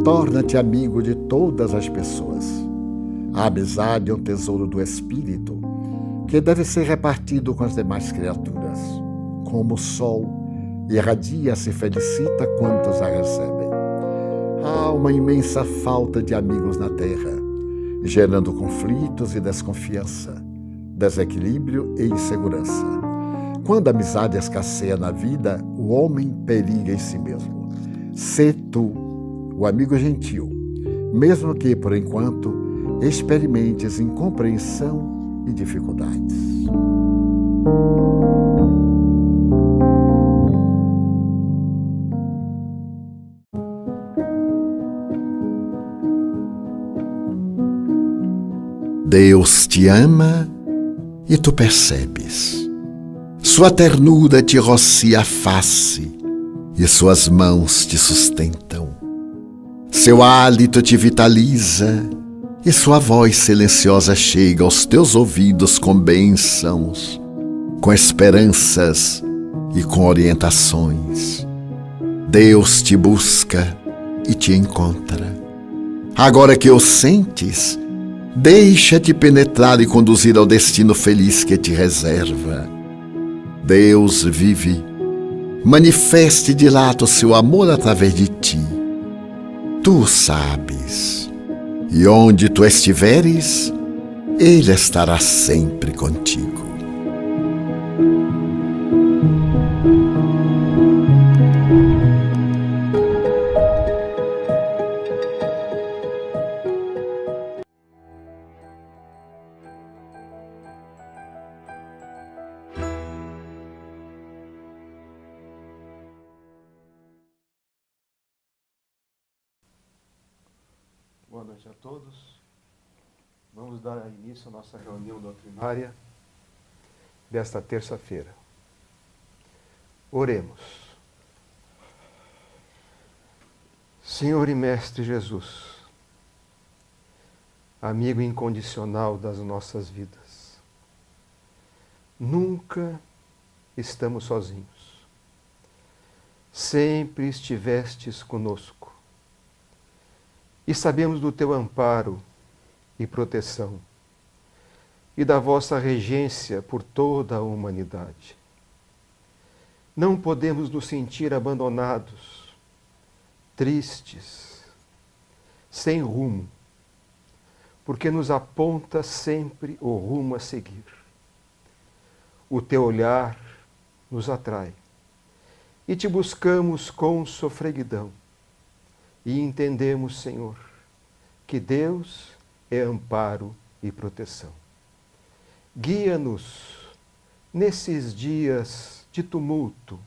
torna-te amigo de todas as pessoas. A amizade é um tesouro do espírito que deve ser repartido com as demais criaturas. Como o sol irradia-se e felicita quantos a recebem. Há uma imensa falta de amigos na Terra, gerando conflitos e desconfiança, desequilíbrio e insegurança. Quando a amizade escasseia na vida, o homem periga em si mesmo. Sê tu o amigo gentil, mesmo que, por enquanto, experimentes incompreensão e dificuldades. Deus te ama e tu percebes. Sua ternura te rocia a face e suas mãos te sustentam. Seu hálito te vitaliza e sua voz silenciosa chega aos teus ouvidos com bênçãos, com esperanças e com orientações. Deus te busca e te encontra. Agora que o sentes, deixa-te penetrar e conduzir ao destino feliz que te reserva. Deus vive. Manifeste e dilata o seu amor através de ti. Tu sabes. E onde tu estiveres, Ele estará sempre contigo. Boa noite a todos. Vamos dar início à nossa reunião doutrinária desta terça-feira. Oremos. Senhor e Mestre Jesus, amigo incondicional das nossas vidas, nunca estamos sozinhos. Sempre estivestes conosco. E sabemos do teu amparo e proteção e da vossa regência por toda a humanidade. Não podemos nos sentir abandonados, tristes, sem rumo, porque nos aponta sempre o rumo a seguir. O teu olhar nos atrai e te buscamos com sofreguidão. E entendemos, Senhor, que Deus é amparo e proteção. Guia-nos nesses dias de tumulto,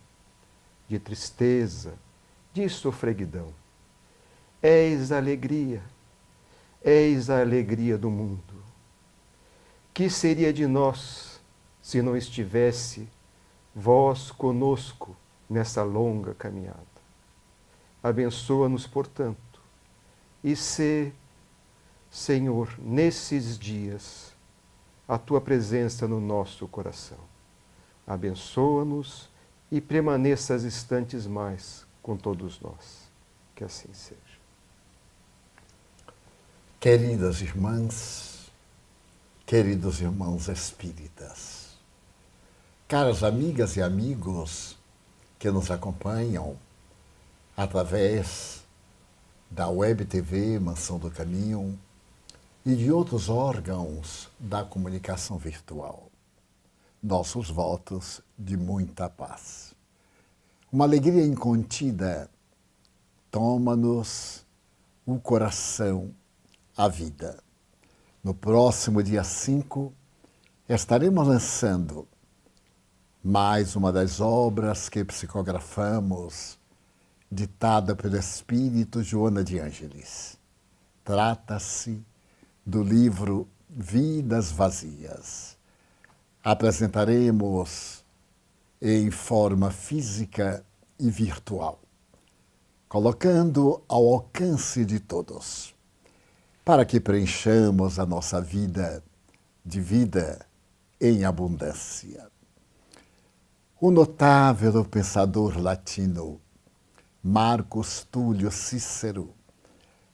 de tristeza, de sofreguidão. És a alegria do mundo. Que seria de nós se não estivesse vós conosco nessa longa caminhada? Abençoa-nos, portanto, e sê, Senhor, nesses dias, a Tua presença no nosso coração. Abençoa-nos e permaneça instantes mais com todos nós. Que assim seja. Queridas irmãs, queridos irmãos espíritas, caras amigas e amigos que nos acompanham através da Web TV Mansão do Caminho e de outros órgãos da comunicação virtual. Nossos votos de muita paz. Uma alegria incontida toma-nos o coração, a vida. No próximo dia 5, estaremos lançando mais uma das obras que psicografamos, ditada pelo espírito Joana de Ângeles. Trata-se do livro Vidas Vazias. Apresentaremos em forma física e virtual, colocando ao alcance de todos, para que preenchamos a nossa vida de vida em abundância. O notável pensador latino Marcos Túlio Cícero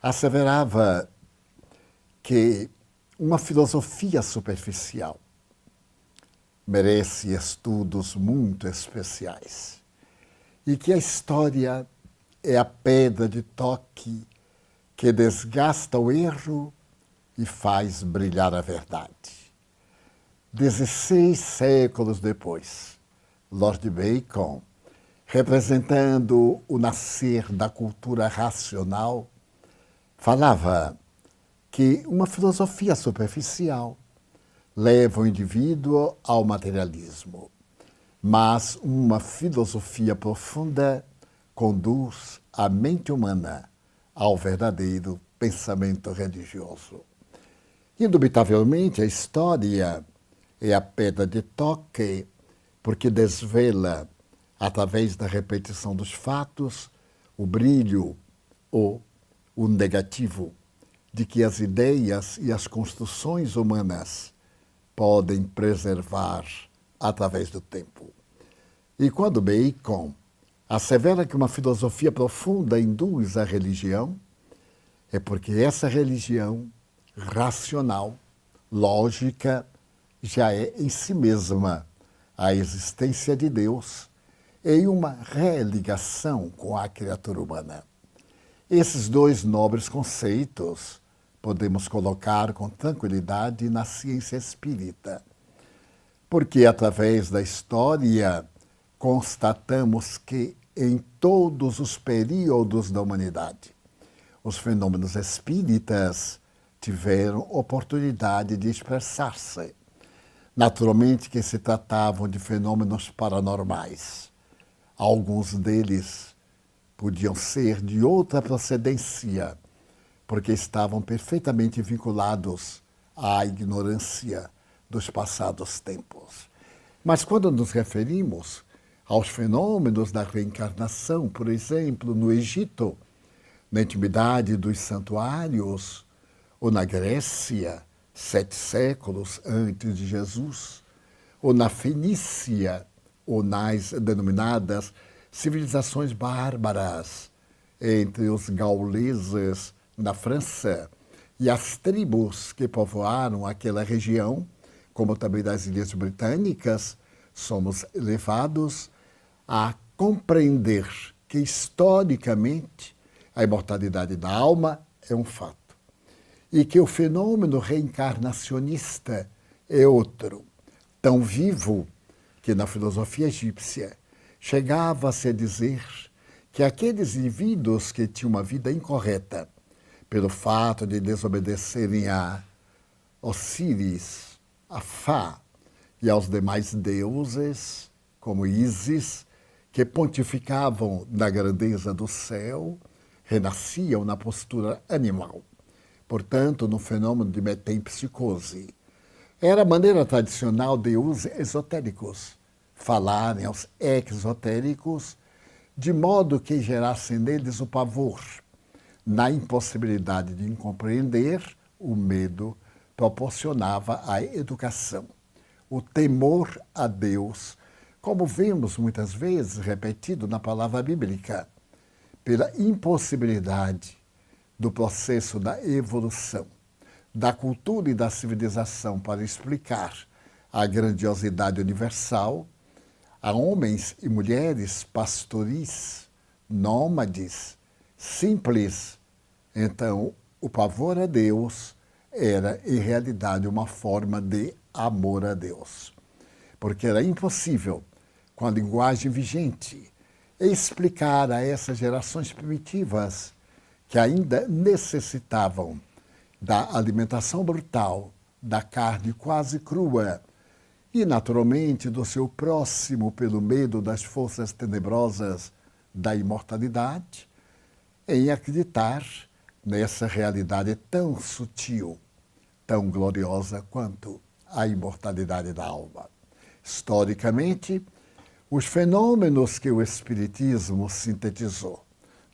asseverava que uma filosofia superficial merece estudos muito especiais e que a história é a pedra de toque que desgasta o erro e faz brilhar a verdade. 16 séculos depois, Lord Bacon, representando o nascer da cultura racional, falava que uma filosofia superficial leva o indivíduo ao materialismo, mas uma filosofia profunda conduz a mente humana ao verdadeiro pensamento religioso. Indubitavelmente, a história é a pedra de toque, porque desvela, através da repetição dos fatos, o brilho ou o negativo de que as ideias e as construções humanas podem preservar através do tempo. E quando Bacon assevera que uma filosofia profunda induz à religião, é porque essa religião racional, lógica, já é em si mesma a existência de Deus em uma religação com a criatura humana. Esses dois nobres conceitos podemos colocar com tranquilidade na ciência espírita, porque através da história constatamos que em todos os períodos da humanidade, os fenômenos espíritas tiveram oportunidade de expressar-se. Naturalmente que se tratavam de fenômenos paranormais. Alguns deles podiam ser de outra procedência, porque estavam perfeitamente vinculados à ignorância dos passados tempos. Mas quando nos referimos aos fenômenos da reencarnação, por exemplo, no Egito, na intimidade dos santuários, ou na Grécia, 7 séculos antes de Jesus, ou na Fenícia, ou nas denominadas civilizações bárbaras, entre os gauleses na França e as tribos que povoaram aquela região, como também das Ilhas Britânicas, somos levados a compreender que, historicamente, a imortalidade da alma é um fato e que o fenômeno reencarnacionista é outro, tão vivo que na filosofia egípcia chegava-se a dizer que aqueles indivíduos que tinham uma vida incorreta pelo fato de desobedecerem a Osíris, a Fá e aos demais deuses, como Ísis, que pontificavam na grandeza do céu, renasciam na postura animal. Portanto, no fenômeno de metempsicose. Era a maneira tradicional de os esotéricos falarem aos exotéricos, de modo que gerassem neles o pavor. Na impossibilidade de compreender, o medo proporcionava a educação. O temor a Deus, como vemos muitas vezes repetido na palavra bíblica, pela impossibilidade do processo da evolução, da cultura e da civilização para explicar a grandiosidade universal, a homens e mulheres pastoris, nômades, simples. Então, o pavor a Deus era, em realidade, uma forma de amor a Deus. Porque era impossível, com a linguagem vigente, explicar a essas gerações primitivas que ainda necessitavam da alimentação brutal, da carne quase crua e, naturalmente, do seu próximo pelo medo das forças tenebrosas da imortalidade, em acreditar nessa realidade tão sutil, tão gloriosa quanto a imortalidade da alma. Historicamente, os fenômenos que o Espiritismo sintetizou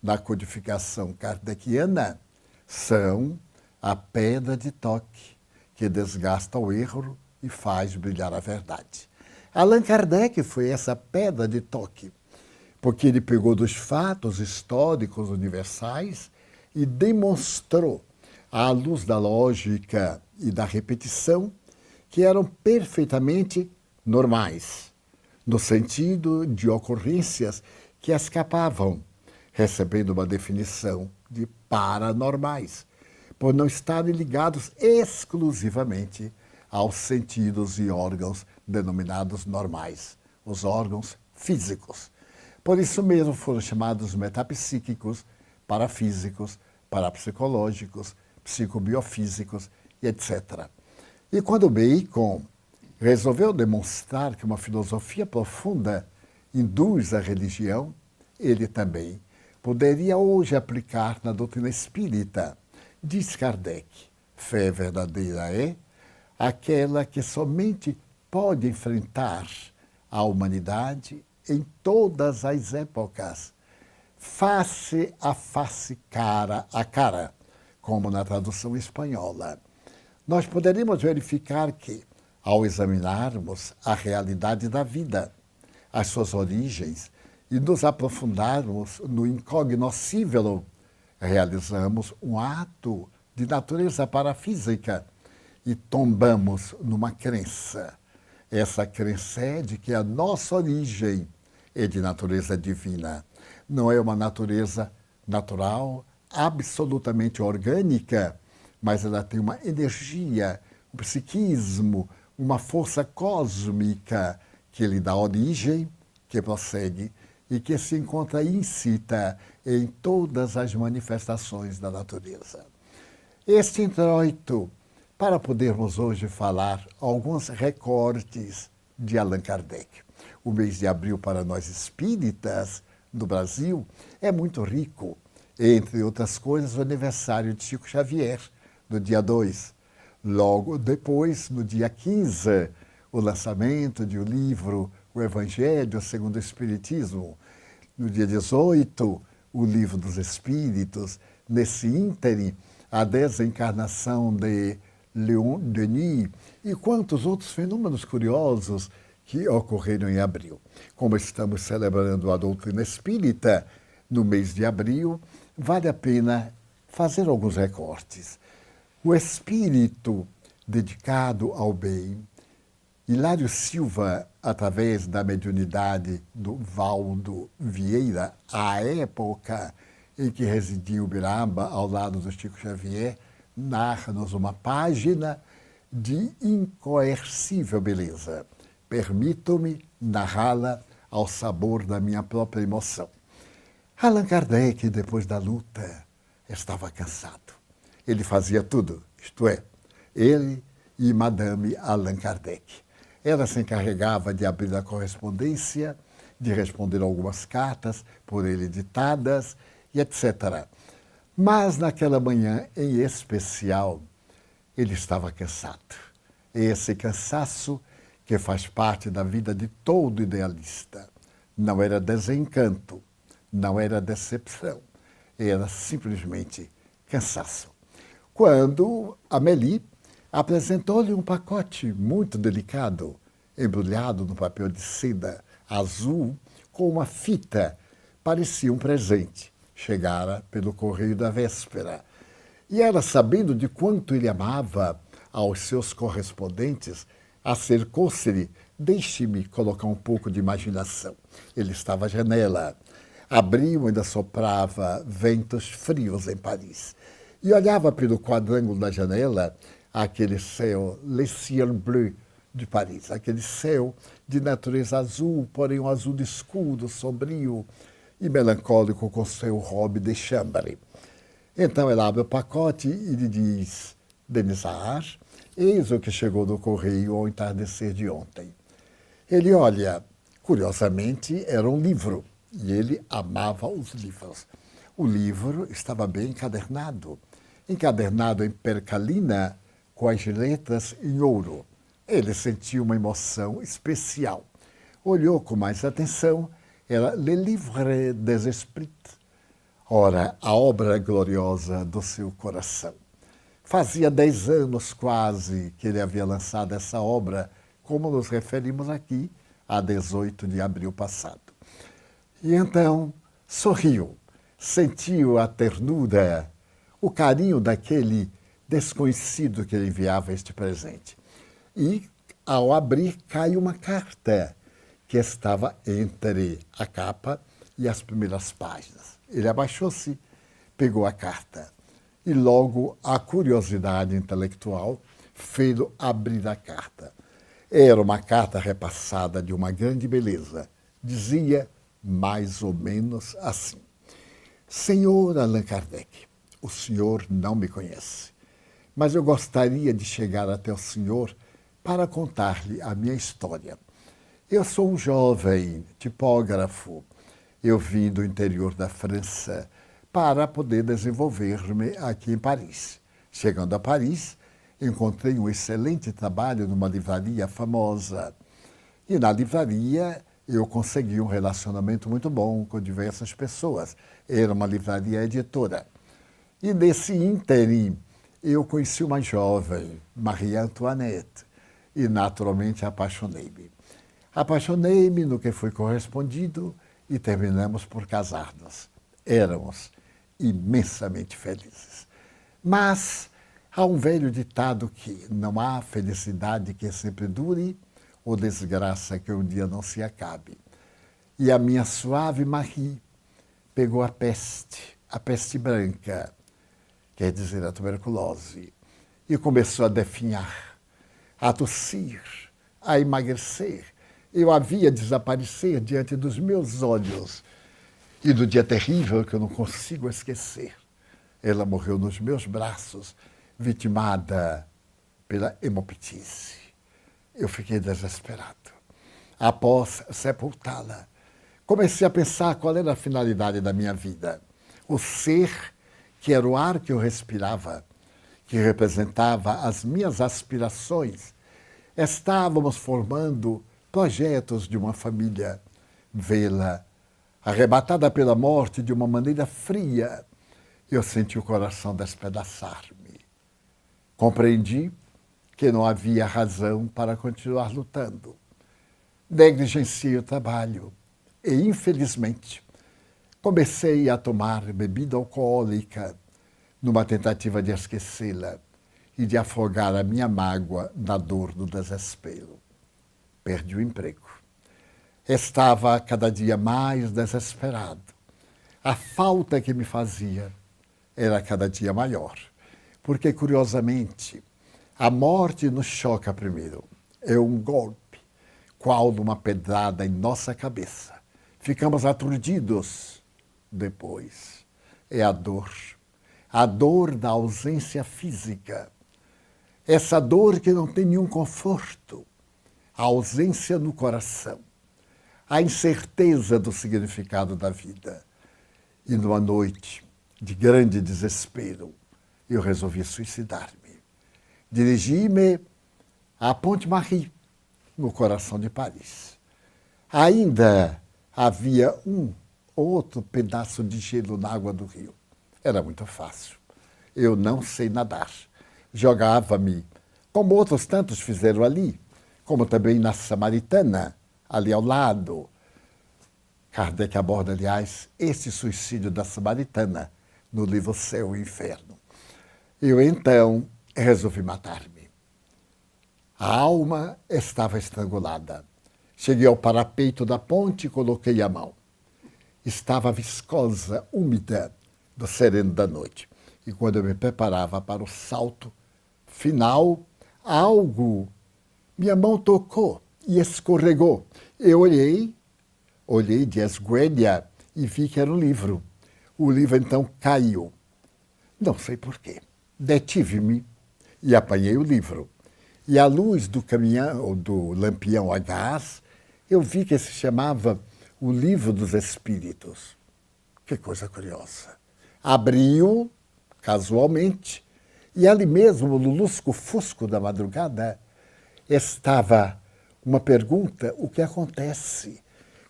na codificação kardeciana são a pedra de toque que desgasta o erro e faz brilhar a verdade. Allan Kardec foi essa pedra de toque, porque ele pegou dos fatos históricos universais e demonstrou, à luz da lógica e da repetição, que eram perfeitamente normais, no sentido de ocorrências que escapavam, recebendo uma definição de paranormais, por não estarem ligados exclusivamente aos sentidos e órgãos denominados normais, os órgãos físicos. Por isso mesmo foram chamados metapsíquicos, parafísicos, parapsicológicos, psicobiofísicos e etc. E quando Bacon resolveu demonstrar que uma filosofia profunda induz à religião, ele também poderia hoje aplicar na doutrina espírita. Diz Kardec, fé verdadeira é aquela que somente pode enfrentar a humanidade em todas as épocas, face a face, cara a cara, como na tradução espanhola. Nós poderíamos verificar que, ao examinarmos a realidade da vida, as suas origens, e nos aprofundarmos no incognoscível, realizamos um ato de natureza parafísica e tombamos numa crença. Essa crença é de que a nossa origem é de natureza divina. Não é uma natureza natural, absolutamente orgânica, mas ela tem uma energia, um psiquismo, uma força cósmica que lhe dá origem, que prossegue e que se encontra íncita em todas as manifestações da natureza. Este introito, para podermos hoje falar alguns recortes de Allan Kardec. O mês de abril para nós espíritas do Brasil é muito rico. Entre outras coisas, o aniversário de Chico Xavier, no dia 2. Logo depois, no dia 15, o lançamento de um livro, o Evangelho segundo o Espiritismo. No dia 18, o Livro dos Espíritos. Nesse ínterim, a desencarnação de Leon Denis e quantos outros fenômenos curiosos que ocorreram em abril. Como estamos celebrando a doutrina espírita no mês de abril, vale a pena fazer alguns recortes. O espírito dedicado ao bem, Hilário Silva, através da mediunidade do Valdo Vieira, à época em que residia em Ubiraba, ao lado do Chico Xavier, narra-nos uma página de incoercível beleza. Permito-me narrá-la ao sabor da minha própria emoção. Allan Kardec, depois da luta, estava cansado. Ele fazia tudo, isto é, ele e Madame Allan Kardec. Ela se encarregava de abrir a correspondência, de responder algumas cartas por ele ditadas e etc. Mas naquela manhã, em especial, ele estava cansado. Esse cansaço que faz parte da vida de todo idealista. Não era desencanto, não era decepção, era simplesmente cansaço. Quando Amélie apresentou-lhe um pacote muito delicado, embrulhado no papel de seda azul, com uma fita, parecia um presente. Chegara pelo correio da véspera. E ela, sabendo de quanto ele amava aos seus correspondentes, acercou-se-lhe, deixe-me colocar um pouco de imaginação. Ele estava à janela. Abriu, ainda soprava ventos frios em Paris. E olhava pelo quadrângulo da janela aquele céu, le ciel bleu de Paris, aquele céu de natureza azul, porém um azul escuro, sombrio e melancólico com seu robe de chambre. Então ela abre o pacote e lhe diz, Denisar, eis o que chegou do correio ao entardecer de ontem. Ele olha, curiosamente era um livro, e ele amava os livros. O livro estava bem encadernado em percalina, com as letras em ouro. Ele sentiu uma emoção especial. Olhou com mais atenção, era Le Livre des Esprits. Ora, a obra gloriosa do seu coração. Fazia 10 anos quase que ele havia lançado essa obra, como nos referimos aqui, a 18 de abril passado. E então sorriu, sentiu a ternura o carinho daquele desconhecido que lhe enviava este presente. E, ao abrir, cai uma carta que estava entre a capa e as primeiras páginas. Ele abaixou-se, pegou a carta e logo a curiosidade intelectual fez-o abrir a carta. Era uma carta repassada de uma grande beleza. Dizia mais ou menos assim: Senhor Allan Kardec, o senhor não me conhece, mas eu gostaria de chegar até o senhor para contar-lhe a minha história. Eu sou um jovem tipógrafo. Eu vim do interior da França para poder desenvolver-me aqui em Paris. Chegando a Paris, encontrei um excelente trabalho numa livraria famosa. E na livraria eu consegui um relacionamento muito bom com diversas pessoas. Era uma livraria editora. E nesse ínterim, eu conheci uma jovem, Marie Antoinette, e naturalmente apaixonei-me. Apaixonei-me no que foi correspondido e terminamos por casar-nos. Éramos imensamente felizes. Mas há um velho ditado que não há felicidade que sempre dure ou desgraça que um dia não se acabe. E a minha suave Marie pegou a peste branca, quer dizer, a tuberculose, e começou a definhar, a tossir, a emagrecer. Eu a via desaparecer diante dos meus olhos. E do dia terrível que eu não consigo esquecer, ela morreu nos meus braços, vitimada pela hemoptise. Eu fiquei desesperado. Após sepultá-la, comecei a pensar qual era a finalidade da minha vida. O ser, que era o ar que eu respirava, que representava as minhas aspirações. Estávamos formando projetos de uma família. Vê-la arrebatada pela morte de uma maneira fria, eu senti o coração despedaçar-me. Compreendi que não havia razão para continuar lutando. Negligenciei o trabalho e, infelizmente, comecei a tomar bebida alcoólica numa tentativa de esquecê-la e de afogar a minha mágoa na dor do desespero. Perdi o emprego. Estava cada dia mais desesperado. A falta que me fazia era cada dia maior, porque, curiosamente, a morte nos choca primeiro. É um golpe, qual uma pedrada em nossa cabeça. Ficamos aturdidos. Depois é a dor da ausência física. Essa dor que não tem nenhum conforto, a ausência no coração, a incerteza do significado da vida. E numa noite de grande desespero, eu resolvi suicidar-me. Dirigi-me à Ponte Marie, no coração de Paris. Ainda havia um outro pedaço de gelo na água do rio. Era muito fácil. Eu não sei nadar. Jogava-me, como outros tantos fizeram ali, como também na Samaritana, ali ao lado. Kardec aborda, aliás, esse suicídio da Samaritana no livro Céu e Inferno. Eu, então, resolvi matar-me. A alma estava estrangulada. Cheguei ao parapeito da ponte e coloquei a mão. Estava viscosa, úmida, do sereno da noite. E quando eu me preparava para o salto final, minha mão tocou e escorregou. Eu olhei de esguelha e vi que era um livro. O livro, então, caiu. Não sei porquê. Detive-me e apanhei o livro. E à luz do caminhão, ou do lampião a gás, eu vi que se chamava O Livro dos Espíritos. Que coisa curiosa. Abri-o, casualmente, e ali mesmo, no lusco-fusco da madrugada, estava uma pergunta: o que acontece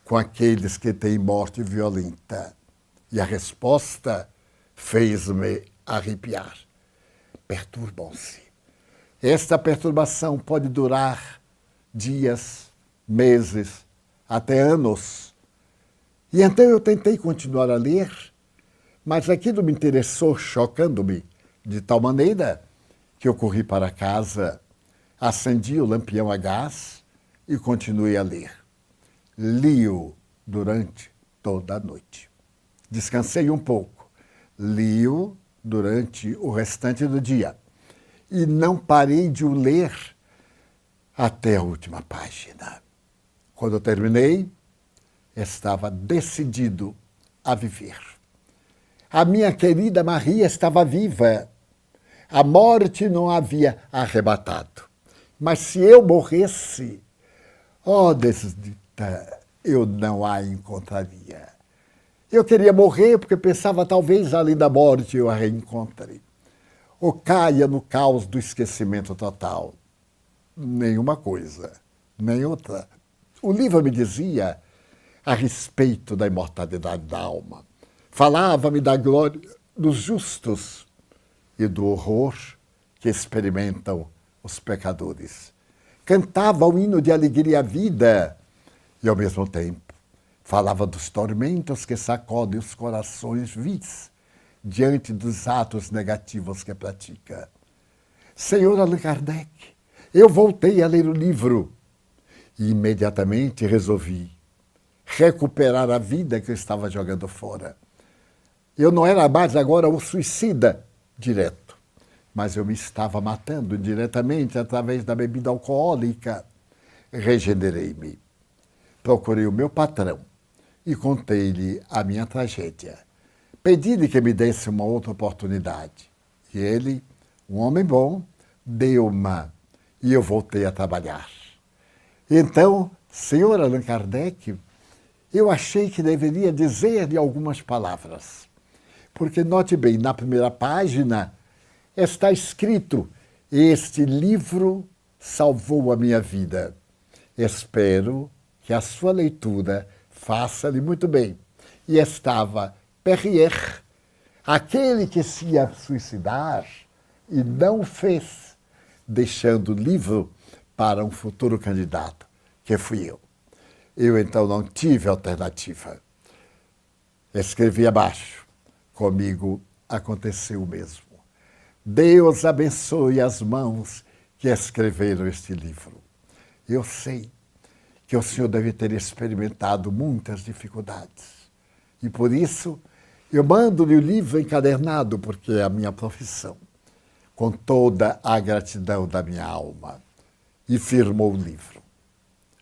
com aqueles que têm morte violenta? E a resposta fez-me arrepiar. Perturbam-se. Esta perturbação pode durar dias, meses, até anos. E então eu tentei continuar a ler, Mas aquilo me interessou, chocando-me, de tal maneira que eu corri para casa, acendi o lampião a gás e continuei a ler. Li-o durante toda a noite. Descansei um pouco. Li-o durante o restante do dia. E não parei de o ler até a última página. Quando eu terminei, estava decidido a viver. A minha querida Maria estava viva. A morte não a havia arrebatado. Mas se eu morresse, oh, desdita, eu não a encontraria. Eu queria morrer porque pensava talvez além da morte eu a reencontre. Ou caia no caos do esquecimento total. Nenhuma coisa, nem outra. O livro me dizia a respeito da imortalidade da alma. Falava-me da glória dos justos e do horror que experimentam os pecadores. Cantava o hino de alegria à vida e, ao mesmo tempo, falava dos tormentos que sacodem os corações vis diante dos atos negativos que pratica. Senhor Allan Kardec, eu voltei a ler o livro e imediatamente resolvi recuperar a vida que eu estava jogando fora. Eu não era mais agora o suicida direto, mas eu me estava matando indiretamente através da bebida alcoólica. Regenerei-me. Procurei o meu patrão e contei-lhe a minha tragédia. Pedi-lhe que me desse uma outra oportunidade. E ele, um homem bom, deu-me e eu voltei a trabalhar. Então, senhor Allan Kardec, eu achei que deveria dizer-lhe algumas palavras. Porque, note bem, na primeira página está escrito: este livro salvou a minha vida. Espero que a sua leitura faça-lhe muito bem. E estava Perrier, aquele que se ia suicidar e não o fez, deixando o livro para um futuro candidato, que fui eu. Eu, então, não tive alternativa. Escrevi abaixo. Comigo aconteceu o mesmo. Deus abençoe as mãos que escreveram este livro. Eu sei que o senhor deve ter experimentado muitas dificuldades. E por isso, eu mando-lhe o livro encadernado, porque é a minha profissão, com toda a gratidão da minha alma. E firmou o livro.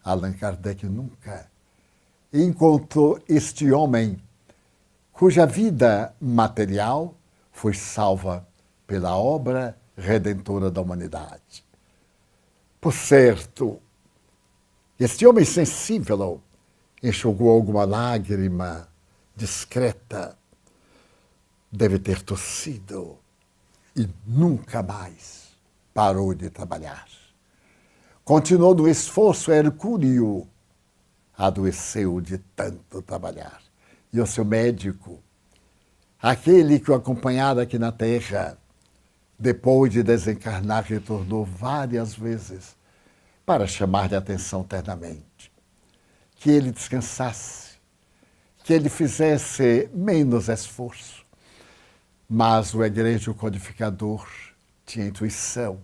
Allan Kardec nunca encontrou este homem cuja vida material foi salva pela obra redentora da humanidade. Por certo, este homem sensível enxugou alguma lágrima discreta, deve ter tossido e nunca mais parou de trabalhar. Continuou no esforço hercúleo, adoeceu de tanto trabalhar. E o seu médico, aquele que o acompanhara aqui na Terra, depois de desencarnar, retornou várias vezes para chamar-lhe a atenção eternamente. Que ele descansasse, que ele fizesse menos esforço. Mas o egregio codificador tinha intuição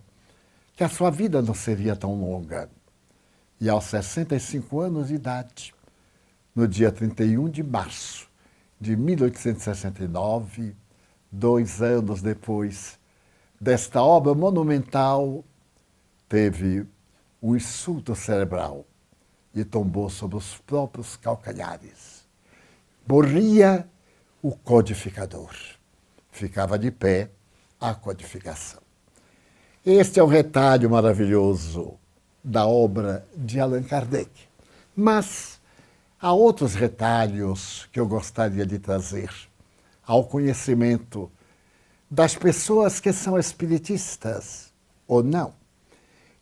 que a sua vida não seria tão longa. E aos 65 anos de idade, no dia 31 de março de 1869, 2 anos depois desta obra monumental, teve um insulto cerebral e tombou sobre os próprios calcanhares. Morria o codificador. Ficava de pé a codificação. Este é um retalho maravilhoso da obra de Allan Kardec. Mas há outros retalhos que eu gostaria de trazer ao conhecimento das pessoas que são espiritistas ou não.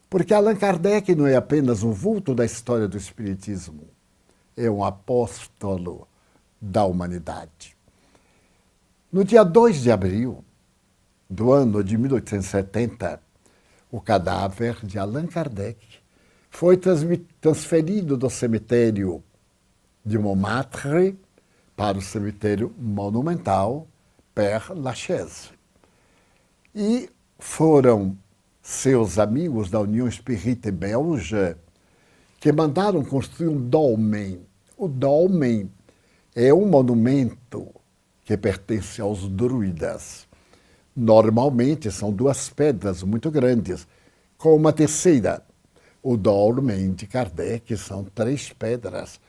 Porque Allan Kardec não é apenas um vulto da história do espiritismo, é um apóstolo da humanidade. No dia 2 de abril do ano de 1870, o cadáver de Allan Kardec foi transferido do cemitério de Montmartre para o cemitério monumental Père Lachaise. E foram seus amigos da União Espírita Belge que mandaram construir um dolmen. O dolmen é um monumento que pertence aos druidas. Normalmente são duas pedras muito grandes, com uma terceira. O dolmen de Kardec são 3 pedras,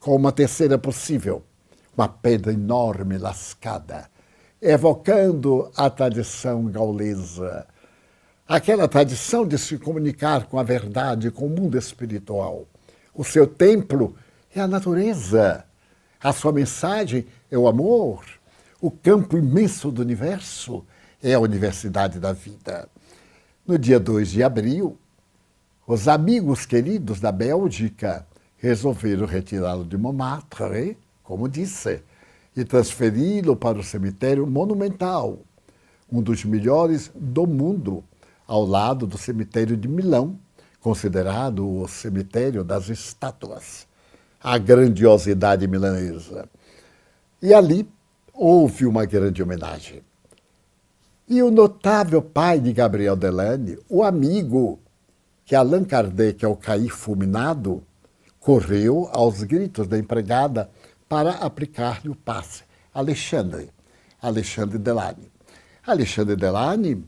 com uma terceira possível, uma pedra enorme lascada, evocando a tradição gaulesa, aquela tradição de se comunicar com a verdade, com o mundo espiritual. O seu templo é a natureza, a sua mensagem é o amor, o campo imenso do universo é a universidade da vida. No dia 2 de abril, os amigos queridos da Bélgica resolveram retirá-lo de Montmartre, como disse, e transferi-lo para o cemitério monumental, um dos melhores do mundo, ao lado do cemitério de Milão, considerado o cemitério das estátuas, a grandiosidade milanesa. E ali houve uma grande homenagem. E o notável pai de Gabriel Delane, o amigo que Allan Kardec, ao cair fulminado, correu aos gritos da empregada para aplicar-lhe o passe. Alexandre Delane. Alexandre Delane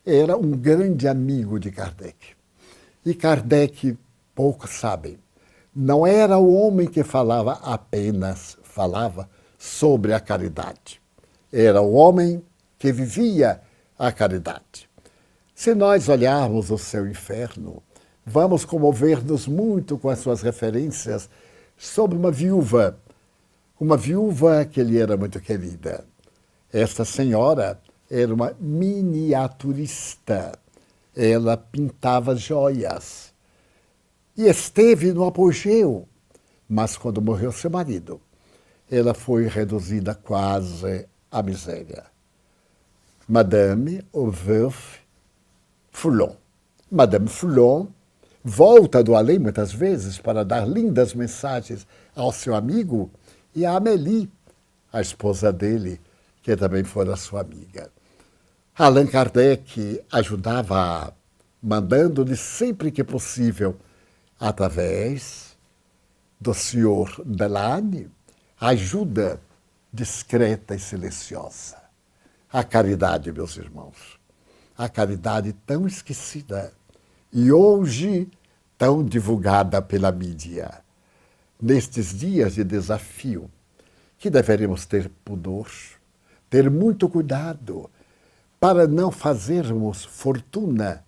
era um grande amigo de Kardec. E Kardec, poucos sabem, não era o homem que apenas falava sobre a caridade. Era o homem que vivia a caridade. Se nós olharmos o seu inferno, vamos comover-nos muito com as suas referências sobre uma viúva que lhe era muito querida. Esta senhora era uma miniaturista. Ela pintava joias e esteve no apogeu, mas quando morreu seu marido, ela foi reduzida quase à miséria. Madame Veuve Foulon. Madame Foulon volta do além muitas vezes para dar lindas mensagens ao seu amigo e a Amélie, a esposa dele, que também fora sua amiga. Allan Kardec ajudava, mandando-lhe sempre que possível, através do Sr. Delane, ajuda discreta e silenciosa. A caridade, meus irmãos, a caridade tão esquecida e hoje tão divulgada pela mídia. Nestes dias de desafio, que deveremos ter pudor, ter muito cuidado para não fazermos fortuna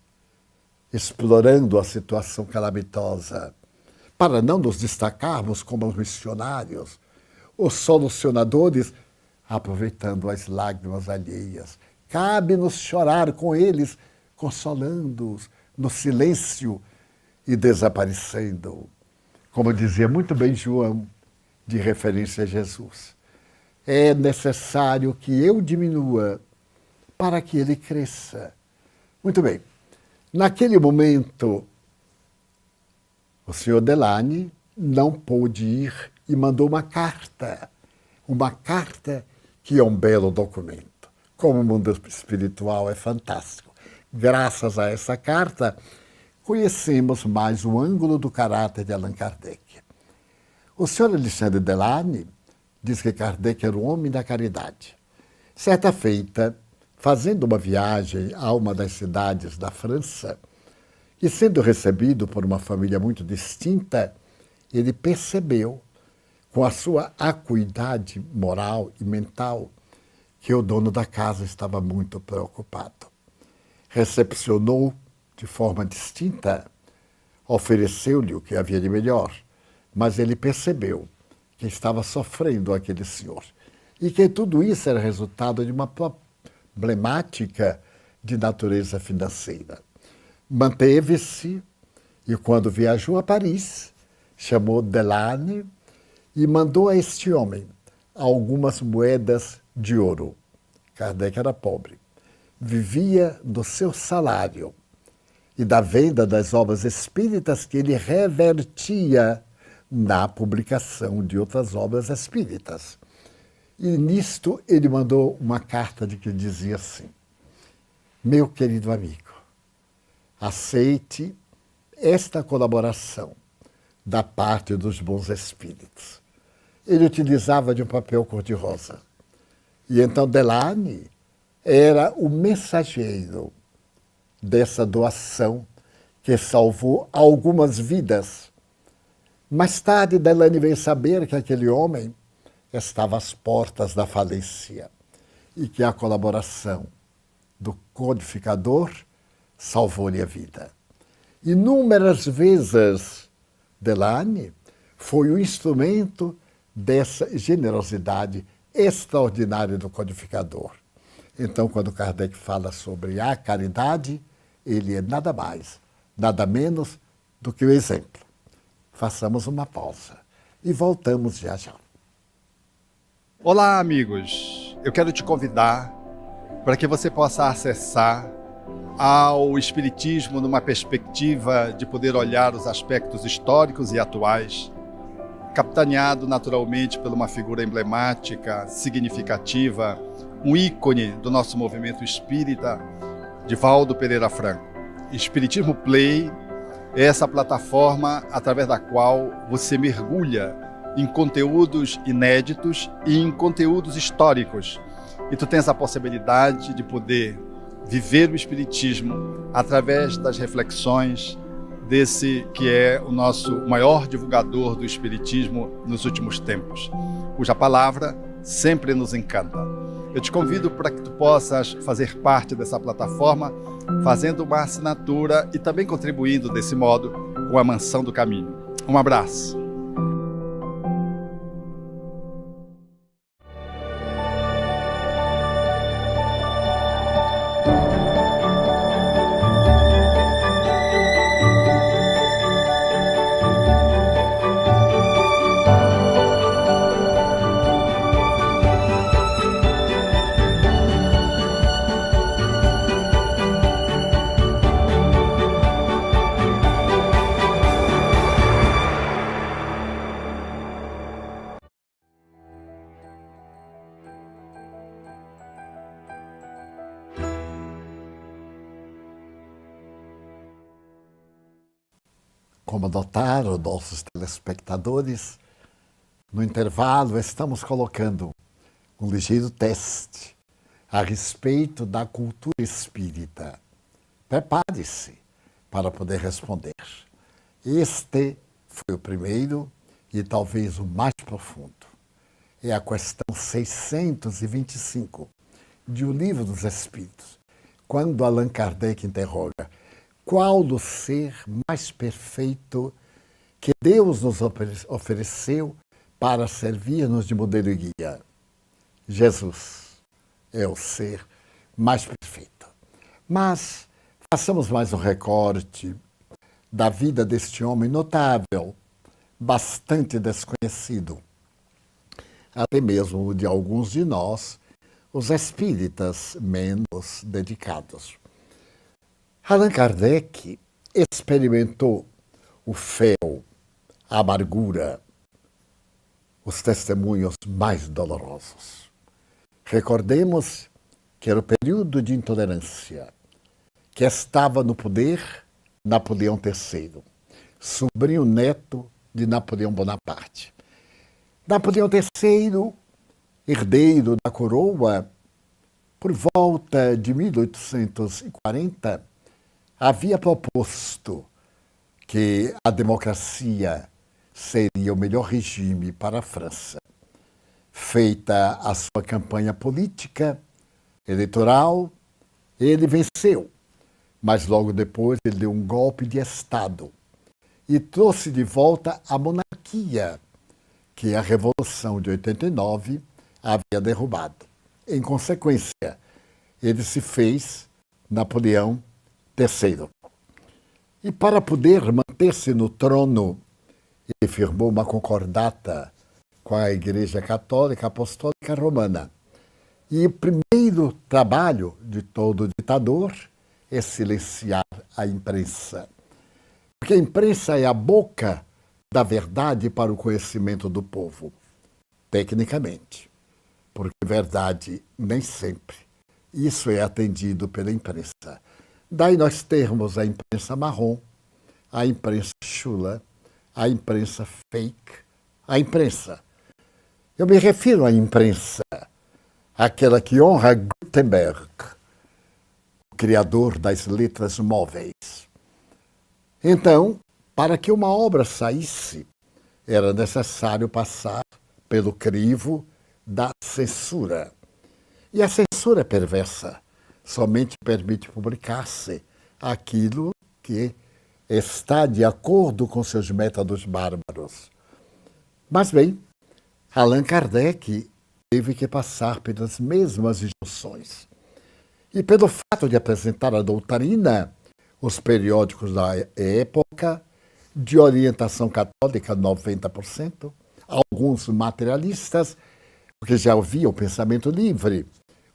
explorando a situação calamitosa, para não nos destacarmos como os missionários, os solucionadores, aproveitando as lágrimas alheias. Cabe-nos chorar com eles, consolando-os no silêncio e desaparecendo. Como dizia muito bem João, de referência a Jesus, é necessário que eu diminua para que ele cresça. Muito bem. Naquele momento, o senhor Delane não pôde ir e mandou uma carta que é um belo documento. Como o mundo espiritual é fantástico. Graças a essa carta, conhecemos mais o ângulo do caráter de Allan Kardec. O senhor Alexandre Delane diz que Kardec era o homem da caridade. Certa feita, fazendo uma viagem a uma das cidades da França, e sendo recebido por uma família muito distinta, ele percebeu, com a sua acuidade moral e mental, que o dono da casa estava muito preocupado. Recepcionou de forma distinta, ofereceu-lhe o que havia de melhor, mas ele percebeu que estava sofrendo aquele senhor e que tudo isso era resultado de uma problemática de natureza financeira. Manteve-se e, quando viajou a Paris, chamou Delane e mandou a este homem algumas moedas de ouro. Kardec era pobre. Vivia do seu salário e da venda das obras espíritas que ele revertia na publicação de outras obras espíritas. E nisto ele mandou uma carta de que dizia assim: meu querido amigo, aceite esta colaboração da parte dos bons espíritos. Ele utilizava de um papel cor-de-rosa. E então Delany era o mensageiro dessa doação que salvou algumas vidas. Mais tarde, Delany veio saber que aquele homem estava às portas da falência e que a colaboração do codificador salvou-lhe a vida. Inúmeras vezes, Delany foi o instrumento dessa generosidade extraordinária do codificador. Então, quando Kardec fala sobre a caridade, ele é nada mais, nada menos do que o exemplo. Façamos uma pausa e voltamos já já. Olá, amigos! Eu quero te convidar para que você possa acessar ao Espiritismo numa perspectiva de poder olhar os aspectos históricos e atuais, capitaneado naturalmente por uma figura emblemática, significativa, um ícone do nosso movimento espírita, Divaldo Pereira Franco. Espiritismo Play é essa plataforma através da qual você mergulha em conteúdos inéditos e em conteúdos históricos. E tu tens a possibilidade de poder viver o Espiritismo através das reflexões desse que é o nosso maior divulgador do Espiritismo nos últimos tempos, cuja palavra sempre nos encanta. Eu te convido para que tu possas fazer parte dessa plataforma, fazendo uma assinatura e também contribuindo desse modo com a Mansão do Caminho. Um abraço. Como notaram nossos telespectadores, no intervalo estamos colocando um ligeiro teste a respeito da cultura espírita. Prepare-se para poder responder. Este foi o primeiro e talvez o mais profundo. É a questão 625 de O Livro dos Espíritos, quando Allan Kardec interroga: qual o ser mais perfeito que Deus nos ofereceu para servir-nos de modelo e guia? Jesus é o ser mais perfeito. Mas façamos mais um recorte da vida deste homem notável, bastante desconhecido, até mesmo de alguns de nós, os espíritas menos dedicados. Allan Kardec experimentou o fel, a amargura, os testemunhos mais dolorosos. Recordemos que era o período de intolerância que estava no poder Napoleão III, sobrinho neto de Napoleão Bonaparte. Napoleão III, herdeiro da coroa, por volta de 1840, havia proposto que a democracia seria o melhor regime para a França. Feita a sua campanha política, eleitoral, ele venceu, mas logo depois ele deu um golpe de Estado e trouxe de volta a monarquia, que a Revolução de 89 havia derrubado. Em consequência, ele se fez Napoleão III. E para poder manter-se no trono, ele firmou uma concordata com a Igreja Católica Apostólica Romana. E o primeiro trabalho de todo ditador é silenciar a imprensa. Porque a imprensa é a boca da verdade para o conhecimento do povo, tecnicamente. porque, verdade, nem sempre isso é atendido pela imprensa. Daí nós temos a imprensa marrom, a imprensa chula, a imprensa fake, a imprensa. Eu me refiro à imprensa, aquela que honra Gutenberg, o criador das letras móveis. Então, para que uma obra saísse, era necessário passar pelo crivo da censura. E a censura é perversa, somente permite publicar-se aquilo que está de acordo com seus métodos bárbaros. Mas bem, Allan Kardec teve que passar pelas mesmas injunções. E pelo fato de apresentar a doutrina, os periódicos da época, de orientação católica 90%, alguns materialistas, porque já havia o pensamento livre,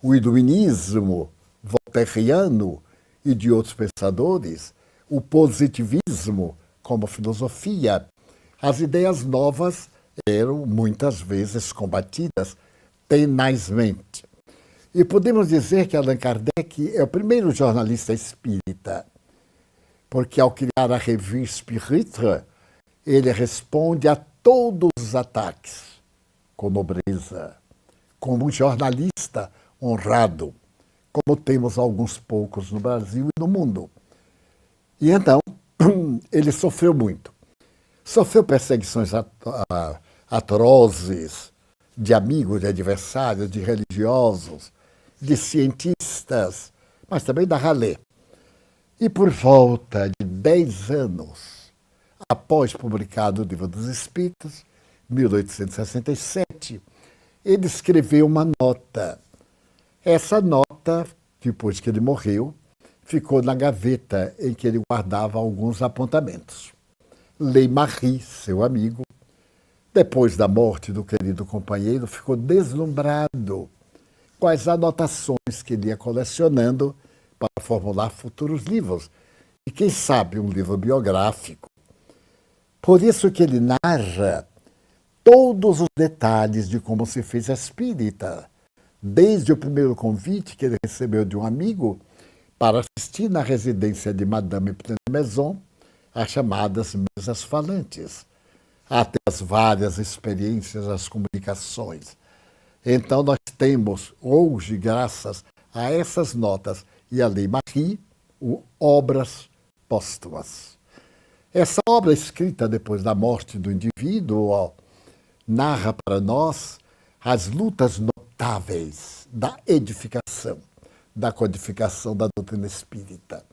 o iluminismo voltairiano e de outros pensadores, o positivismo como filosofia, as ideias novas eram muitas vezes combatidas tenazmente. E podemos dizer que Allan Kardec é o primeiro jornalista espírita, porque ao criar a Revue Spiritre, ele responde a todos os ataques com nobreza, como um jornalista honrado, como temos alguns poucos no Brasil e no mundo. E então, ele sofreu muito. Sofreu perseguições atrozes de amigos, de adversários, de religiosos, de cientistas, mas também da ralé. E por volta de 10 anos, após publicado o Livro dos Espíritos, 1867, ele escreveu uma nota. Essa nota, depois que ele morreu, ficou na gaveta em que ele guardava alguns apontamentos. Ley-Marie, seu amigo, depois da morte do querido companheiro, ficou deslumbrado com as anotações que ele ia colecionando para formular futuros livros. E quem sabe um livro biográfico. Por isso que ele narra todos os detalhes de como se fez espírita, desde o primeiro convite que ele recebeu de um amigo para assistir na residência de Madame Maison às chamadas mesas falantes, até as várias experiências, as comunicações. Então nós temos hoje, graças a essas notas e a Ley-Marie, obras póstumas. Essa obra escrita depois da morte do indivíduo narra para nós as lutas notáveis da edificação, da codificação da doutrina espírita.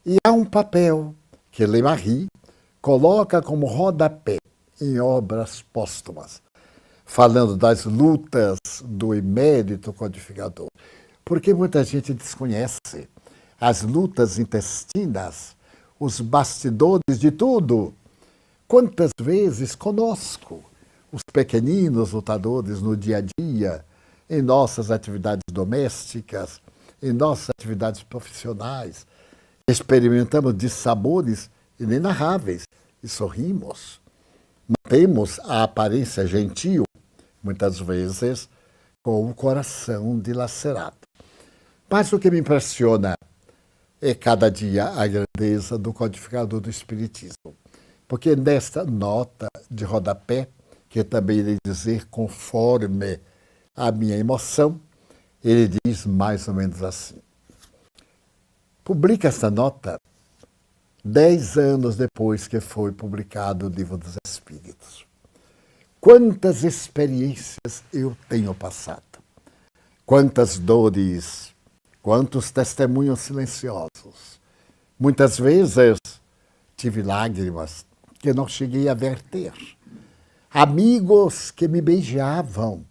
E há um papel que Ley-Marie coloca como rodapé em obras póstumas, falando das lutas do emérito codificador, porque muita gente desconhece as lutas intestinas, os bastidores de tudo. Quantas vezes conosco, os pequeninos lutadores no dia a dia, em nossas atividades domésticas, em nossas atividades profissionais, experimentamos dissabores inenarráveis e sorrimos. Mantemos a aparência gentil, muitas vezes com o coração dilacerado. Mas o que me impressiona é cada dia a grandeza do codificador do Espiritismo. Porque nesta nota de rodapé, que também irei dizer conforme a minha emoção, ele diz mais ou menos assim. Publica esta nota 10 anos depois que foi publicado o Livro dos Espíritos. Quantas experiências eu tenho passado, quantas dores, quantos testemunhos silenciosos. Muitas vezes tive lágrimas que não cheguei a verter. Amigos que me beijavam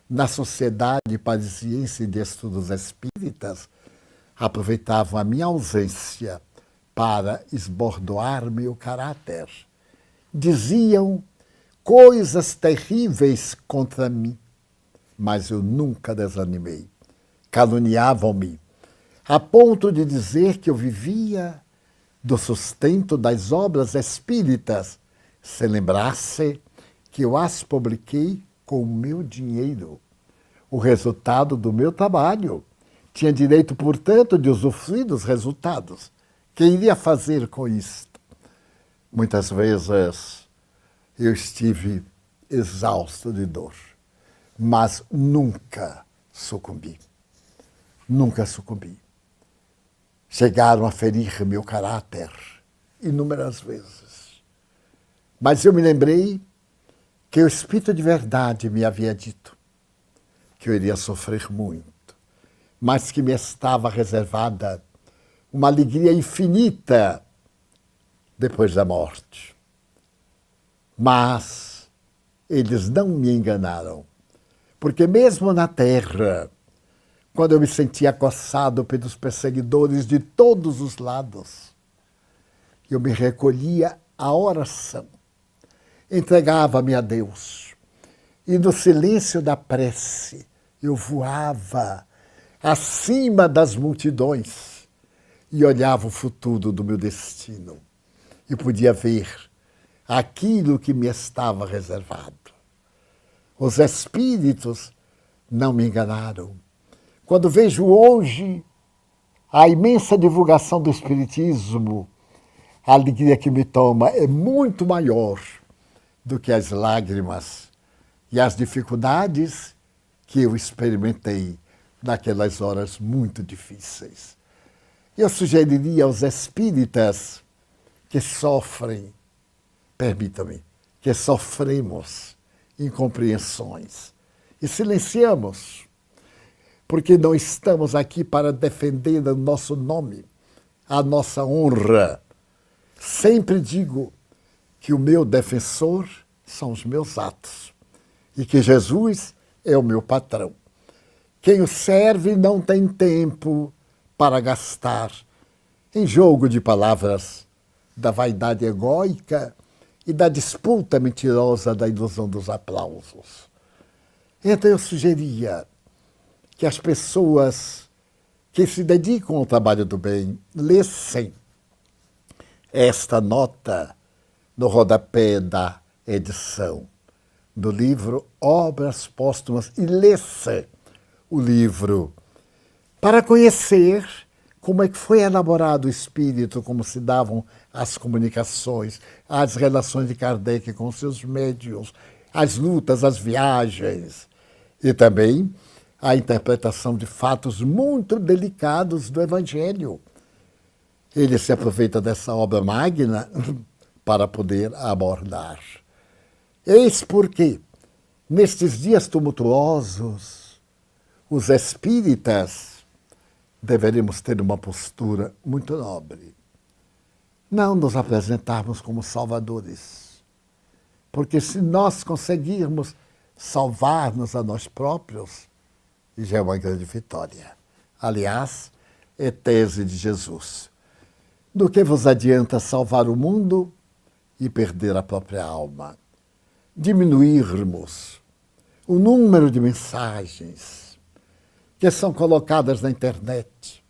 na Sociedade Parisiense de Estudos Espíritas aproveitavam a minha ausência para esbordoar meu caráter. Diziam coisas terríveis contra mim, mas eu nunca desanimei. Caluniavam-me, a ponto de dizer que eu vivia do sustento das obras espíritas, se lembrasse que eu as publiquei com o meu dinheiro. o resultado do meu trabalho. Tinha direito, portanto, de usufruir dos resultados. Que iria fazer com isto? Muitas vezes eu estive exausto de dor, mas nunca sucumbi. Nunca sucumbi. Chegaram a ferir meu caráter inúmeras vezes. Mas eu me lembrei que o Espírito de verdade me havia dito que eu iria sofrer muito, mas que me estava reservada uma alegria infinita depois da morte. Mas eles não me enganaram, porque mesmo na terra, quando eu me sentia acossado pelos perseguidores de todos os lados, eu me recolhia à oração, entregava-me a Deus, e no silêncio da prece eu voava acima das multidões e olhava o futuro do meu destino e podia ver aquilo que me estava reservado. Os espíritos não me enganaram. Quando vejo hoje a imensa divulgação do Espiritismo, a alegria que me toma é muito maior do que as lágrimas e as dificuldades que eu experimentei naquelas horas muito difíceis. Eu sugeriria aos espíritas que sofrem, permitam-me, que sofremos incompreensões e silenciamos, porque não estamos aqui para defender o nosso nome, a nossa honra. Sempre digo que o meu defensor são os meus atos e que Jesus é o meu patrão. Quem o serve não tem tempo para gastar em jogo de palavras da vaidade egóica e da disputa mentirosa da ilusão dos aplausos. Então eu sugeria que as pessoas que se dedicam ao trabalho do bem lessem esta nota no rodapé da edição do livro Obras Póstumas e lessem o livro para conhecer como é que foi elaborado o espírito, como se davam as comunicações, as relações de Kardec com seus médiuns, as lutas, as viagens e também a interpretação de fatos muito delicados do Evangelho. Ele se aproveita dessa obra magna para poder abordar. Eis porque, nestes dias tumultuosos, os espíritas deveríamos ter uma postura muito nobre. Não nos apresentarmos como salvadores, porque se nós conseguirmos salvar-nos a nós próprios, já é uma grande vitória. Aliás, é tese de Jesus. Do que vos adianta salvar o mundo e perder a própria alma? Diminuirmos o número de mensagens que são colocadas na internet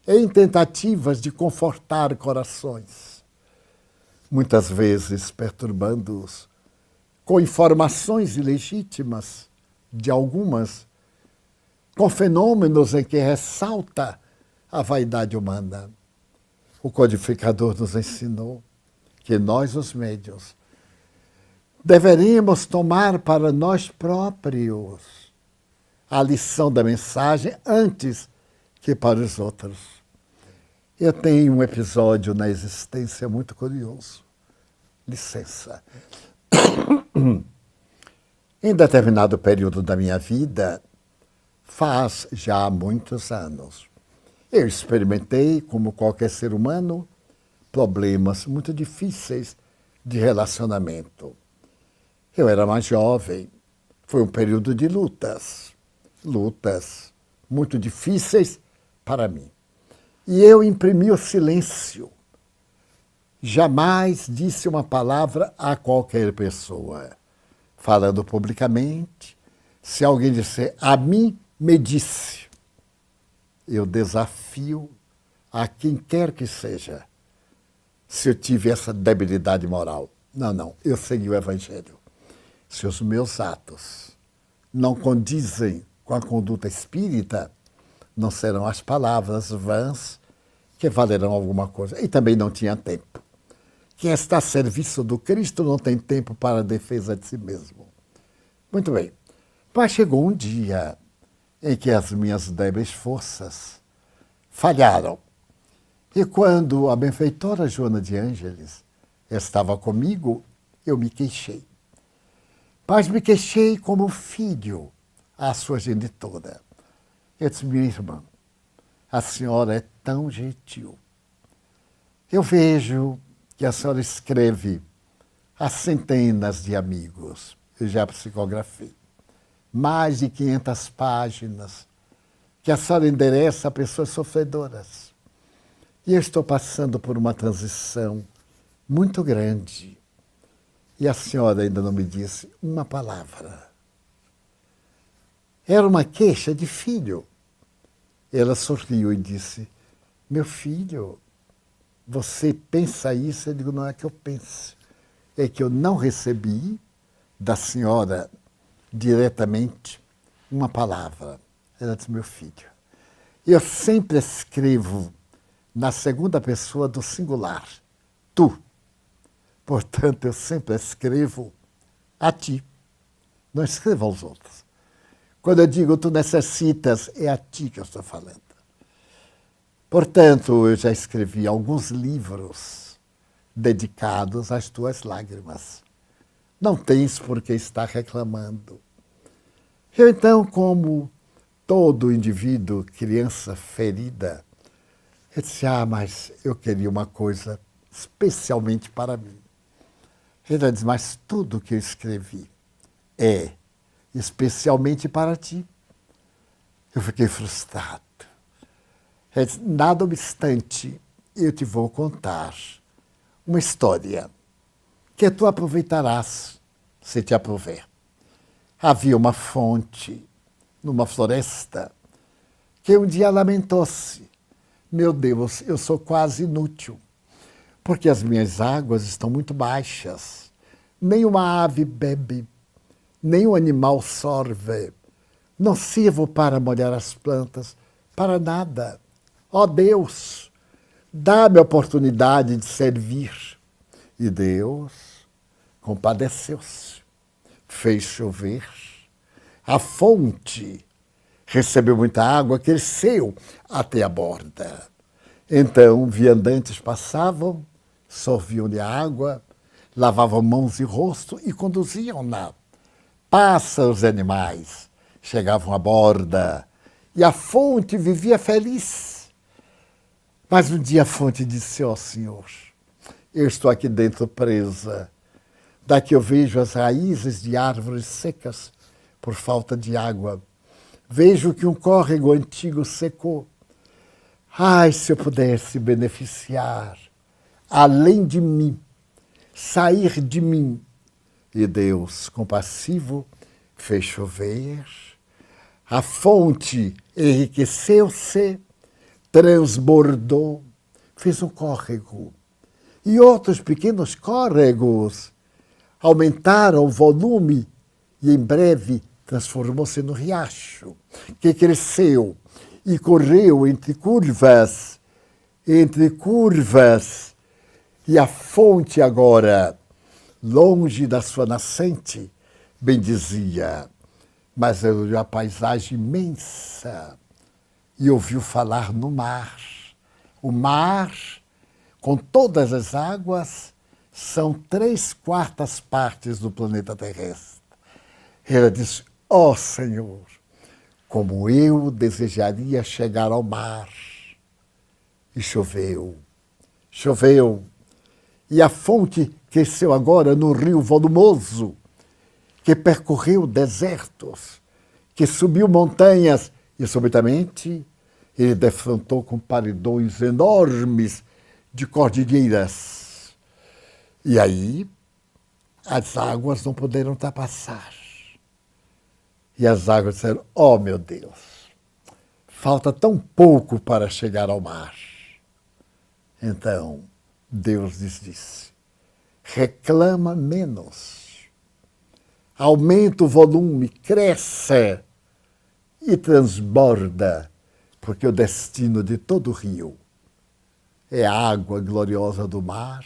em tentativas de confortar corações, muitas vezes perturbando-os com informações ilegítimas de algumas, com fenômenos em que ressalta a vaidade humana. O codificador nos ensinou que nós, os médiuns, deveríamos tomar para nós próprios a lição da mensagem antes que para os outros. Eu tenho um episódio na existência muito curioso. Licença. Em determinado período da minha vida, faz já muitos anos, eu experimentei, como qualquer ser humano, problemas muito difíceis de relacionamento. Eu era mais jovem, foi um período de lutas muito difíceis para mim. E eu imprimi o silêncio. Jamais disse uma palavra a qualquer pessoa. Falando publicamente, se alguém disser a mim, me disse. Eu desafio a quem quer que seja, se eu tive essa debilidade moral. Não, eu segui o Evangelho. Se os meus atos não condizem com a conduta espírita, não serão as palavras vãs que valerão alguma coisa. E também não tinha tempo. Quem está a serviço do Cristo não tem tempo para a defesa de si mesmo. Muito bem. Mas chegou um dia em que as minhas débeis forças falharam. E quando a benfeitora Joana de Ângeles estava comigo, eu me queixei. Mas me queixei como filho à sua genitora. Eu disse, minha irmã, a senhora é tão gentil. Eu vejo que a senhora escreve a centenas de amigos. Eu já psicografei. Mais de 500 páginas que a senhora endereça a pessoas sofredoras. E eu estou passando por uma transição muito grande. E a senhora ainda não me disse uma palavra. Era uma queixa de filho. Ela sorriu e disse, meu filho, você pensa isso? Eu digo, não é que eu pense. É que eu não recebi da senhora diretamente uma palavra. Ela disse, meu filho, eu sempre escrevo na segunda pessoa do singular, tu. Portanto, eu sempre escrevo a ti, não escrevo aos outros. Quando eu digo tu necessitas, é a ti que eu estou falando. Portanto, eu já escrevi alguns livros dedicados às tuas lágrimas. Não tens por que estar reclamando. Eu, então, como todo indivíduo, criança ferida, eu disse, mas eu queria uma coisa especialmente para mim. Ele disse, mas tudo que eu escrevi é especialmente para ti. Eu fiquei frustrado. Ele disse, nada obstante, eu te vou contar uma história que tu aproveitarás se te aprouver. Havia uma fonte numa floresta que um dia lamentou-se. Meu Deus, eu sou quase inútil, porque as minhas águas estão muito baixas. Nenhuma ave bebe, nenhum animal sorve. Não sirvo para molhar as plantas, para nada. Ó Deus, dá-me a oportunidade de servir. E Deus compadeceu-se, fez chover. A fonte recebeu muita água, cresceu até a borda. Então, viandantes passavam, sorviam-lhe a água, lavavam mãos e rosto e conduziam-na. Pássaros e animais chegavam à borda e a fonte vivia feliz. Mas um dia a fonte disse, ó Senhor, eu estou aqui dentro presa. Daqui eu vejo as raízes de árvores secas por falta de água. Vejo que um córrego antigo secou. Ai, se eu pudesse beneficiar, além de mim, sair de mim. E Deus, compassivo, fez chover. A fonte enriqueceu-se, transbordou, fez um córrego. E outros pequenos córregos aumentaram o volume e em breve transformou-se no riacho, que cresceu e correu entre curvas, e a fonte agora, longe da sua nascente, bendizia, mas era uma paisagem imensa, e ouviu falar no mar. O mar, com todas as águas, são 3/4 partes do planeta terrestre. Ela disse, ó Senhor, como eu desejaria chegar ao mar. E choveu, choveu, e a fonte cresceu agora num rio volumoso, que percorreu desertos, que subiu montanhas, e subitamente ele defrontou com paredões enormes de cordilheiras. E aí as águas não puderam ultrapassar. E as águas disseram, ó meu Deus, falta tão pouco para chegar ao mar. Então Deus lhes disse, reclama menos, aumenta o volume, cresce, e transborda, porque o destino de todo rio é a água gloriosa do mar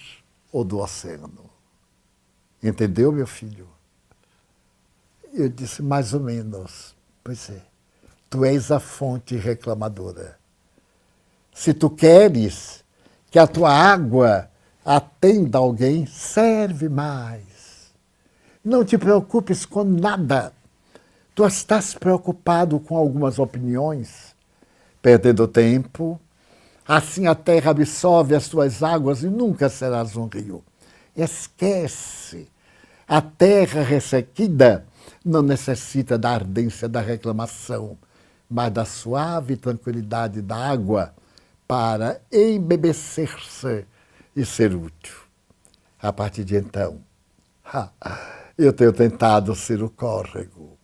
ou do oceano. Entendeu, meu filho? Eu disse, mais ou menos. Pois é, tu és a fonte reclamadora. Se tu queres que a tua água atenda alguém, serve mais. Não te preocupes com nada. Tu estás preocupado com algumas opiniões, perdendo tempo. Assim a terra absorve as tuas águas e nunca serás um rio. Esquece. A terra ressequida não necessita da ardência da reclamação, mas da suave tranquilidade da água para embebecer-se e ser útil. A partir de então, eu tenho tentado ser o córrego.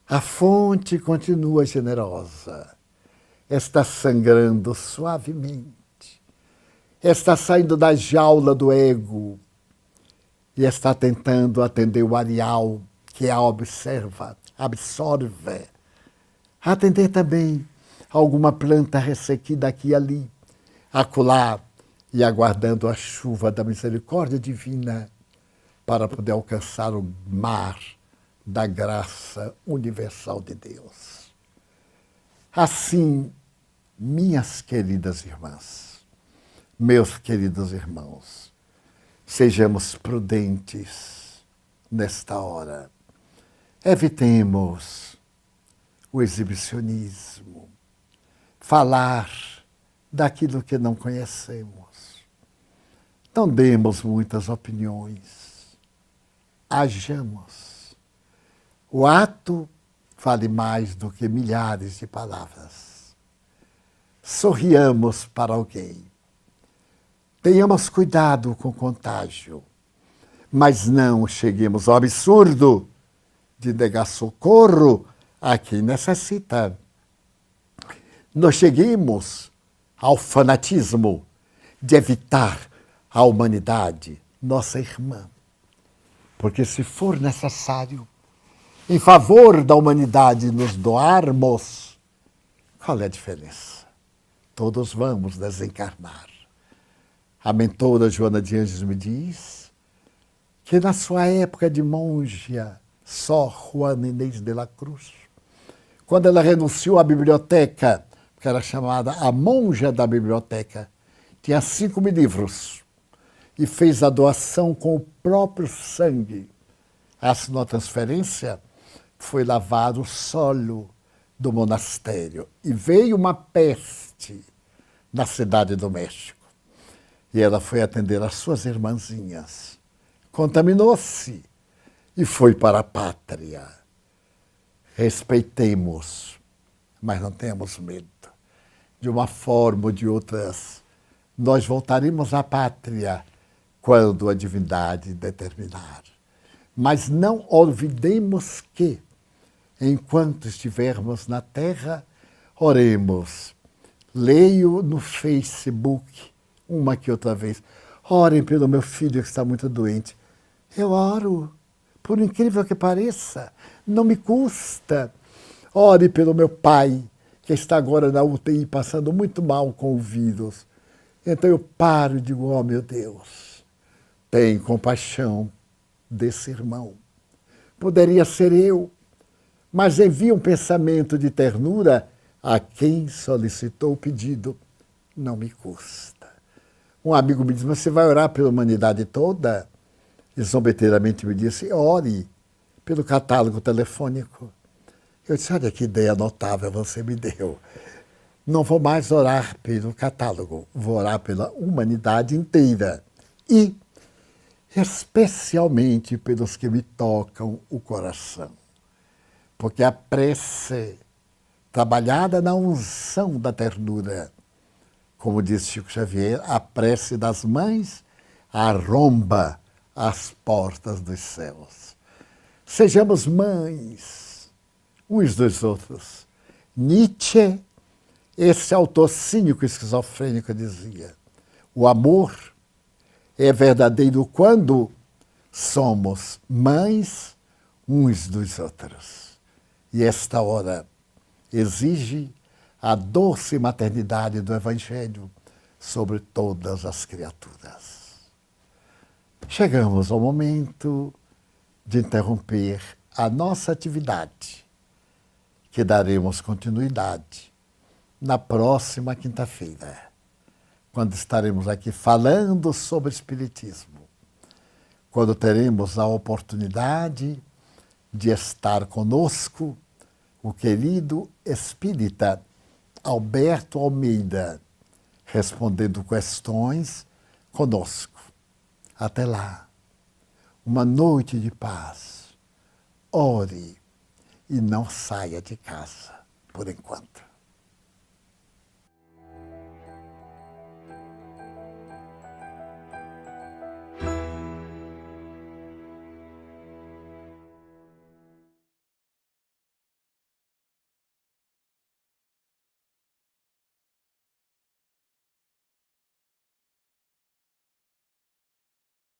A fonte continua generosa, está sangrando suavemente, está saindo da jaula do ego e está tentando atender o areal que a observa, absorve. Atender também alguma planta ressequida aqui e ali, acolá, e aguardando a chuva da misericórdia divina para poder alcançar o mar da graça universal de Deus. Assim, minhas queridas irmãs, meus queridos irmãos, sejamos prudentes nesta hora. Evitemos o exibicionismo, falar daquilo que não conhecemos. Não demos muitas opiniões, hajamos. O ato vale mais do que milhares de palavras. Sorriamos para alguém. Tenhamos cuidado com o contágio, mas não cheguemos ao absurdo de negar socorro a quem necessita. Não cheguemos ao fanatismo de evitar a humanidade, nossa irmã. Porque se for necessário, em favor da humanidade nos doarmos, qual é a diferença? Todos vamos desencarnar. A mentora Joana de Ângeles me diz que na sua época de monja, só Juana Inês de la Cruz, quando ela renunciou à biblioteca, que era chamada a monja da biblioteca, tinha 5.000 livros e fez a doação com o próprio sangue. Assinou a transferência, foi lavar o solo do monastério e veio uma peste na cidade do México. E ela foi atender as suas irmãzinhas. Contaminou-se e foi para a pátria. Respeitemos, mas não tenhamos medo. De uma forma ou de outras, nós voltaremos à pátria quando a divindade determinar. Mas não olvidemos que, enquanto estivermos na terra, oremos. Leio no Facebook, uma que outra vez. Orem pelo meu filho que está muito doente. Eu oro, por incrível que pareça, não me custa. Ore pelo meu pai, que está agora na UTI, passando muito mal com o vírus. Então eu paro e digo, oh meu Deus, tem compaixão desse irmão. Poderia ser eu, mas envia um pensamento de ternura a quem solicitou o pedido. Não me custa. Um amigo me disse, mas você vai orar pela humanidade toda? E zombeteiramente me disse, ore pelo catálogo telefônico. Eu disse, olha que ideia notável você me deu. Não vou mais orar pelo catálogo, vou orar pela humanidade inteira. E especialmente pelos que me tocam o coração. Porque a prece, trabalhada na unção da ternura, como diz Chico Xavier, a prece das mães arromba as portas dos céus. Sejamos mães uns dos outros. Nietzsche, esse autor cínico e esquizofrênico, dizia: o amor é verdadeiro quando somos mães uns dos outros. E esta hora exige a doce maternidade do Evangelho sobre todas as criaturas. Chegamos ao momento de interromper a nossa atividade, que daremos continuidade na próxima quinta-feira, quando estaremos aqui falando sobre Espiritismo, quando teremos a oportunidade de estar conosco o querido espírita Alberto Almeida, respondendo questões conosco. Até lá, uma noite de paz. Ore e não saia de casa por enquanto.